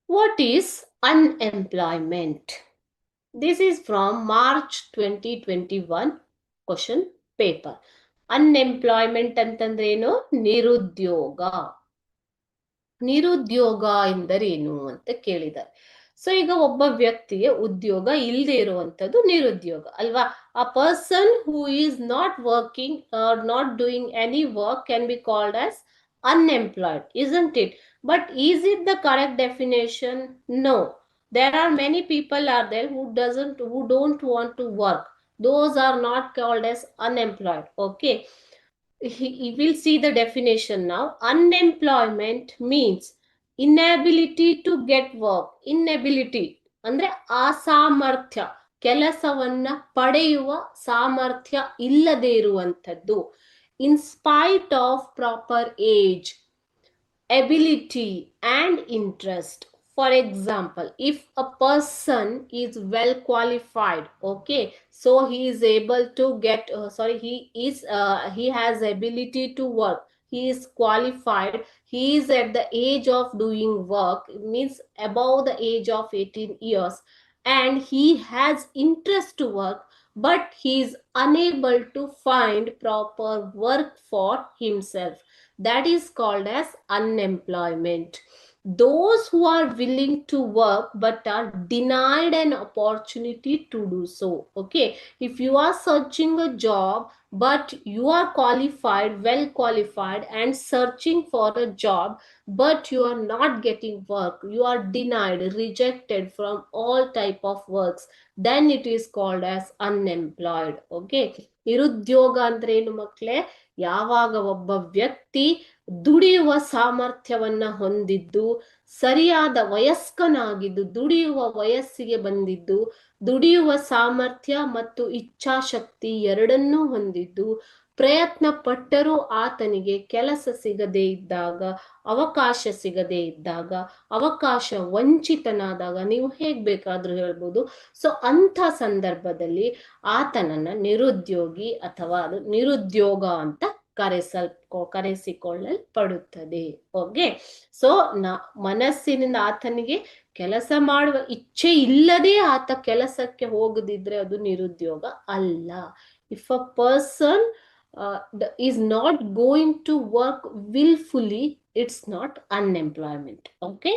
What is unemployment? This is from March 2021 question paper. Unemployment ಅಂತಂದ್ರೇನು? ನಿರುದ್ಯೋಗ. ನಿರುದ್ಯೋಗ ಎಂದರೇನು ಅಂತ ಕೇಳಿದ್ದಾರೆ. ಸೊ ಈಗ ಒಬ್ಬ ವ್ಯಕ್ತಿಗೆ ಉದ್ಯೋಗ ಇಲ್ಲದೆ ಇರುವಂತದ್ದು ನಿರುದ್ಯೋಗ ಅಲ್ವಾ? A person who is not working or not doing any work can be called as unemployed, isn't it? But is it the correct definition? No. There are many people are there who don't want to work. Those are not called as unemployed. Okay, we'll see the definition now. Unemployment means inability to get work. Inability ಅಂದ್ರೆ ಅಸಾಮರ್ಥ್ಯ, ಕೆಲಸವನ್ನ ಪಡೆಯುವ ಸಾಮರ್ಥ್ಯ ಇಲ್ಲದೆ ಇರುವಂತದ್ದು. In spite of proper age, ability and interest. For example, if a person is well qualified, okay, so he is able to get he has ability to work, he is qualified, he is at the age of doing work, means above the age of 18 years, and he has interest to work, but he is unable to find proper work for himself. That is called as unemployment. Those who are willing to work but are denied an opportunity to do so. Okay, if you are searching a job but you are qualified, well qualified, and searching for a job but you are not getting work, you are denied, rejected from all type of works, then it is called as unemployed. Okay, ನಿರುದ್ಯೋಗ ಅಂದ್ರೆ ಏನು ಮಕ್ಕಳೇ? ಯಾವಾಗ ಒಬ್ಬ ವ್ಯಕ್ತಿ ದುಡಿಯುವ ಸಾಮರ್ಥ್ಯವನ್ನ ಹೊಂದಿದ್ದು, ಸರಿಯಾದ ವಯಸ್ಕನಾಗಿದ್ದು, ದುಡಿಯುವ ವಯಸ್ಸಿಗೆ ಬಂದಿದ್ದು, ದುಡಿಯುವ ಸಾಮರ್ಥ್ಯ ಮತ್ತು ಇಚ್ಛಾಶಕ್ತಿ ಎರಡನ್ನೂ ಹೊಂದಿದ್ದು, ಪ್ರಯತ್ನ ಪಟ್ಟರೂ ಆತನಿಗೆ ಕೆಲಸ ಸಿಗದೇ ಇದ್ದಾಗ, ಅವಕಾಶ ಸಿಗದೇ ಇದ್ದಾಗ, ಅವಕಾಶ ವಂಚಿತನಾದಾಗ, ನೀವು ಹೇಗ್ ಬೇಕಾದ್ರೂ ಹೇಳ್ಬೋದು. ಸೊ ಅಂಥ ಸಂದರ್ಭದಲ್ಲಿ ಆತನನ್ನ ನಿರುದ್ಯೋಗಿ ಅಥವಾ ಅದು ನಿರುದ್ಯೋಗ ಅಂತ ಕರೆಸಿಕೊಳ್ಳಲ್ಪಡುತ್ತದೆ. ಓಕೆ, ಸೊ ಮನಸ್ಸಿನಿಂದ ಆತನಿಗೆ ಕೆಲಸ ಮಾಡುವ ಇಚ್ಛೆ ಇಲ್ಲದೆ ಆತ ಕೆಲಸಕ್ಕೆ ಹೋಗದಿದ್ರೆ ಅದು ನಿರುದ್ಯೋಗ ಅಲ್ಲ. If a person is not going to work willfully, it's not unemployment. Okay.